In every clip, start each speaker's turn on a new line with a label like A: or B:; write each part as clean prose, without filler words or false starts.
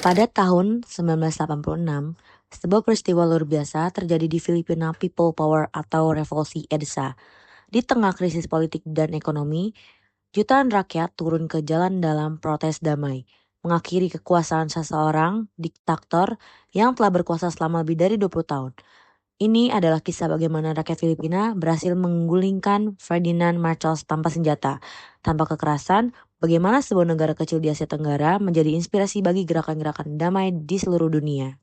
A: Pada tahun 1986, sebuah peristiwa luar biasa terjadi di Filipina People Power atau Revolusi EDSA. Di tengah krisis politik dan ekonomi, jutaan rakyat turun ke jalan dalam protes damai, mengakhiri kekuasaan seseorang diktator yang telah berkuasa selama lebih dari 20 tahun. Ini adalah kisah bagaimana rakyat Filipina berhasil menggulingkan Ferdinand Marcos tanpa senjata, tanpa kekerasan, bagaimana sebuah negara kecil di Asia Tenggara menjadi inspirasi bagi gerakan-gerakan damai di seluruh dunia.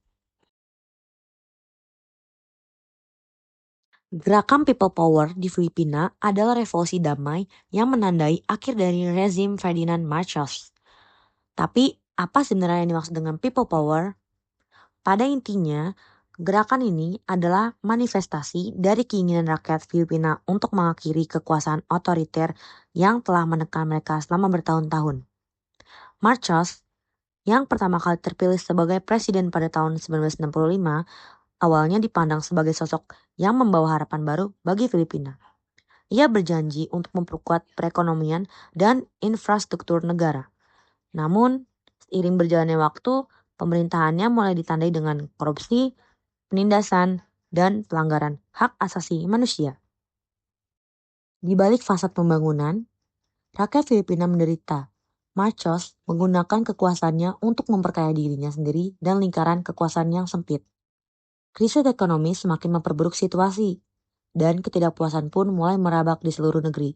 A: Gerakan People Power di Filipina adalah revolusi damai yang menandai akhir dari rezim Ferdinand Marcos. Tapi, apa sebenarnya yang dimaksud dengan People Power? Pada intinya, gerakan ini adalah manifestasi dari keinginan rakyat Filipina untuk mengakhiri kekuasaan otoriter yang telah menekan mereka selama bertahun-tahun. Marcos, yang pertama kali terpilih sebagai presiden pada tahun 1965, awalnya dipandang sebagai sosok yang membawa harapan baru bagi Filipina. Ia berjanji untuk memperkuat perekonomian dan infrastruktur negara. Namun, seiring berjalannya waktu, pemerintahannya mulai ditandai dengan korupsi, penindasan, dan pelanggaran hak asasi manusia. Di balik fasad pembangunan, rakyat Filipina menderita. Marcos menggunakan kekuasaannya untuk memperkaya dirinya sendiri dan lingkaran kekuasaan yang sempit. Krisis ekonomi semakin memperburuk situasi, dan ketidakpuasan pun mulai merabak di seluruh negeri.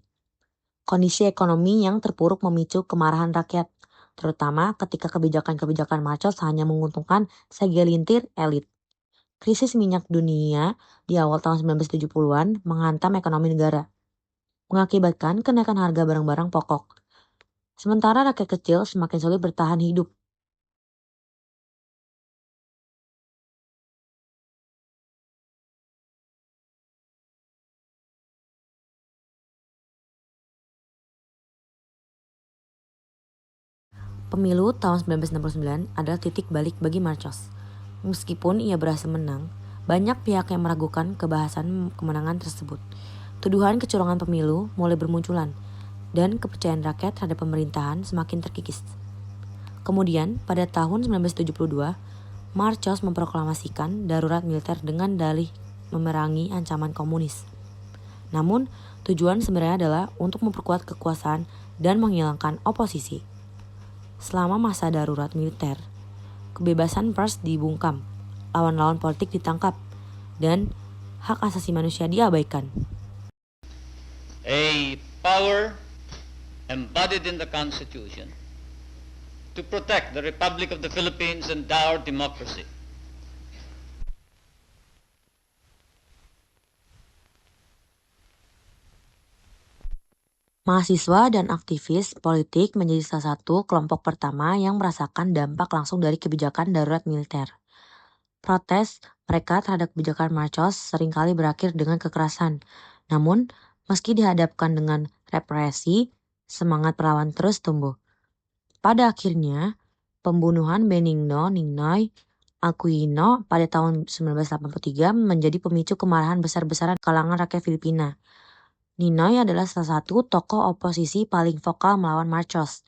A: Kondisi ekonomi yang terpuruk memicu kemarahan rakyat, terutama ketika kebijakan-kebijakan Marcos hanya menguntungkan segelintir elit. Krisis minyak dunia di awal tahun 1970-an menghantam ekonomi negara, mengakibatkan kenaikan harga barang-barang pokok. Sementara rakyat kecil semakin sulit bertahan hidup. Pemilu tahun 1969 adalah titik balik bagi Marcos. Meskipun ia berhasil menang, banyak pihak yang meragukan kebahasan kemenangan tersebut. Tuduhan kecurangan pemilu mulai bermunculan, dan kepercayaan rakyat terhadap pemerintahan semakin terkikis. Kemudian, pada tahun 1972, Marcos memproklamasikan darurat militer dengan dalih memerangi ancaman komunis. Namun, tujuan sebenarnya adalah untuk memperkuat kekuasaan dan menghilangkan oposisi. Selama masa darurat militer, kebebasan pers dibungkam, lawan-lawan politik ditangkap, dan hak asasi manusia diabaikan.
B: A power embodied in the Constitution to protect the Republic of the Philippines and our democracy.
A: Mahasiswa dan aktivis politik menjadi salah satu kelompok pertama yang merasakan dampak langsung dari kebijakan darurat militer. Protes mereka terhadap kebijakan Marcos seringkali berakhir dengan kekerasan. Namun, meski dihadapkan dengan represi, semangat perlawan terus tumbuh. Pada akhirnya, pembunuhan Benigno Ninoy Aquino pada tahun 1983 menjadi pemicu kemarahan besar-besaran kalangan rakyat Filipina. Ninoy adalah salah satu tokoh oposisi paling vokal melawan Marcos,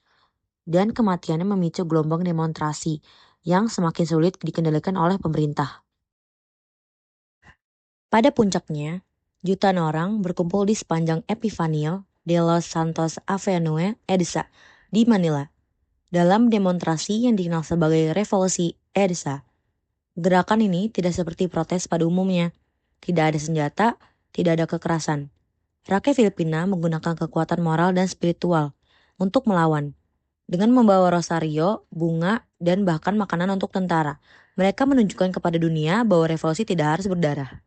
A: dan kematiannya memicu gelombang demonstrasi yang semakin sulit dikendalikan oleh pemerintah. Pada puncaknya, jutaan orang berkumpul di sepanjang Epifanio de los Santos Avenue EDSA di Manila dalam demonstrasi yang dikenal sebagai Revolusi EDSA. Gerakan ini tidak seperti protes pada umumnya. Tidak ada senjata, tidak ada kekerasan. Rakyat Filipina menggunakan kekuatan moral dan spiritual untuk melawan. Dengan membawa rosario, bunga, dan bahkan makanan untuk tentara, mereka menunjukkan kepada dunia bahwa revolusi tidak harus berdarah.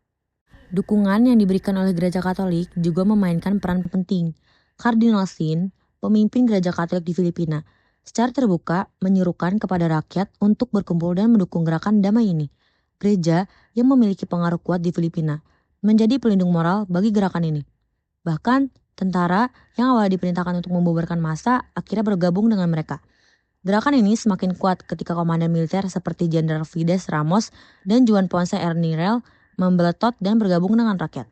A: Dukungan yang diberikan oleh Gereja Katolik juga memainkan peran penting. Kardinal Sin, pemimpin Gereja Katolik di Filipina, secara terbuka menyerukan kepada rakyat untuk berkumpul dan mendukung gerakan damai ini. Gereja yang memiliki pengaruh kuat di Filipina menjadi pelindung moral bagi gerakan ini. Bahkan, tentara yang awalnya diperintahkan untuk membubarkan massa akhirnya bergabung dengan mereka. Gerakan ini semakin kuat ketika komandan militer seperti Jenderal Fides Ramos dan Juan Ponce Ernirel membeletot dan bergabung dengan rakyat.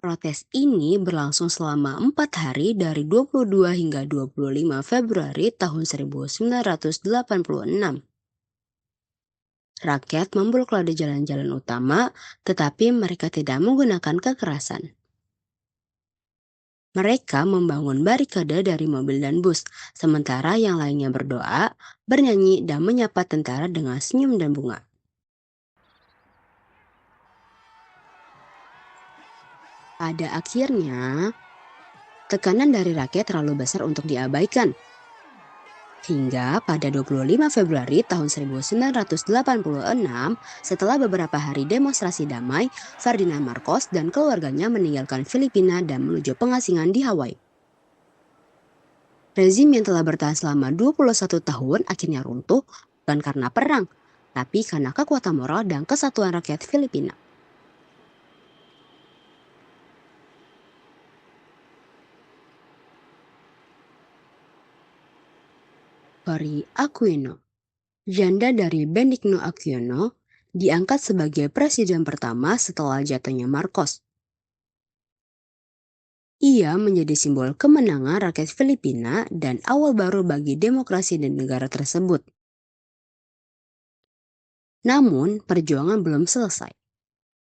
C: Protes ini berlangsung selama 4 hari dari 22 hingga 25 Februari tahun 1986. Rakyat memblokade jalan-jalan utama, tetapi mereka tidak menggunakan kekerasan. Mereka membangun barikade dari mobil dan bus, sementara yang lainnya berdoa, bernyanyi, dan menyapa tentara dengan senyum dan bunga. Pada akhirnya, tekanan dari rakyat terlalu besar untuk diabaikan. Hingga pada 25 Februari tahun 1986, setelah beberapa hari demonstrasi damai, Ferdinand Marcos dan keluarganya meninggalkan Filipina dan menuju pengasingan di Hawaii. Rezim yang telah bertahan selama 21 tahun akhirnya runtuh, bukan karena perang, tapi karena kekuatan moral dan kesatuan rakyat Filipina. Cory Aquino, janda dari Benigno Aquino, diangkat sebagai presiden pertama setelah jatuhnya Marcos. Ia menjadi simbol kemenangan rakyat Filipina dan awal baru bagi demokrasi di negara tersebut. Namun, perjuangan belum selesai.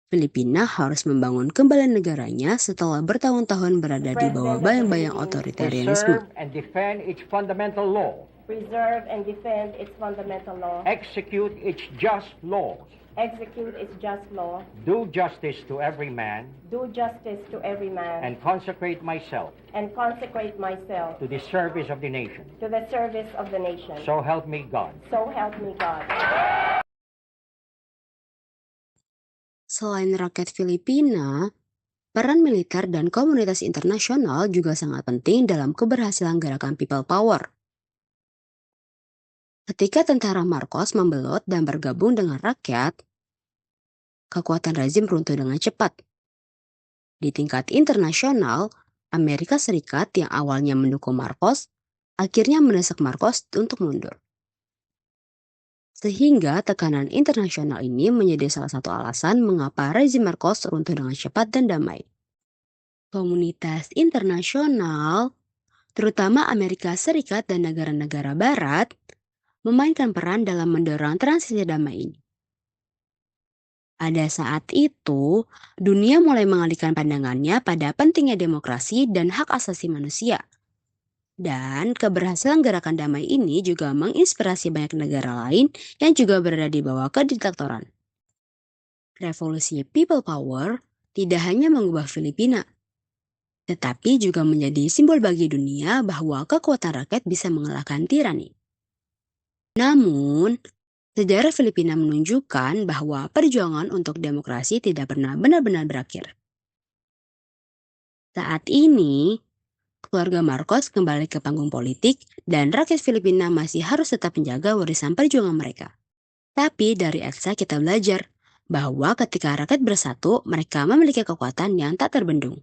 C: Filipina harus membangun kembali negaranya setelah bertahun-tahun berada di bawah bayang-bayang otoritarianisme.
D: Preserve and defend its fundamental law.
E: Preserve and defend its fundamental law.
D: Execute its just laws.
E: Execute its just law.
D: Do justice to every man.
E: Do justice to every man.
D: And consecrate myself
E: And consecrate myself
D: to the service of the nation.
E: to the service of the nation.
D: So help me God.
E: So help me God.
C: Selain rakyat Filipina, peran militer dan komunitas internasional juga sangat penting dalam keberhasilan gerakan People Power. Ketika tentara Marcos membelot dan bergabung dengan rakyat, kekuatan rezim runtuh dengan cepat. Di tingkat internasional, Amerika Serikat yang awalnya mendukung Marcos, akhirnya mendesak Marcos untuk mundur. Sehingga tekanan internasional ini menjadi salah satu alasan mengapa rezim Marcos runtuh dengan cepat dan damai. Komunitas internasional, terutama Amerika Serikat dan negara-negara Barat, memainkan peran dalam mendorong transisi damai ini. Pada saat itu, dunia mulai mengalihkan pandangannya pada pentingnya demokrasi dan hak asasi manusia. Dan keberhasilan gerakan damai ini juga menginspirasi banyak negara lain yang juga berada di bawah kediktatoran. Revolusi People Power tidak hanya mengubah Filipina, tetapi juga menjadi simbol bagi dunia bahwa kekuatan rakyat bisa mengalahkan tirani. Namun, sejarah Filipina menunjukkan bahwa perjuangan untuk demokrasi tidak pernah benar-benar berakhir. Saat ini, keluarga Marcos kembali ke panggung politik dan rakyat Filipina masih harus tetap menjaga warisan perjuangan mereka. Tapi dari Eksa kita belajar bahwa ketika rakyat bersatu, mereka memiliki kekuatan yang tak terbendung.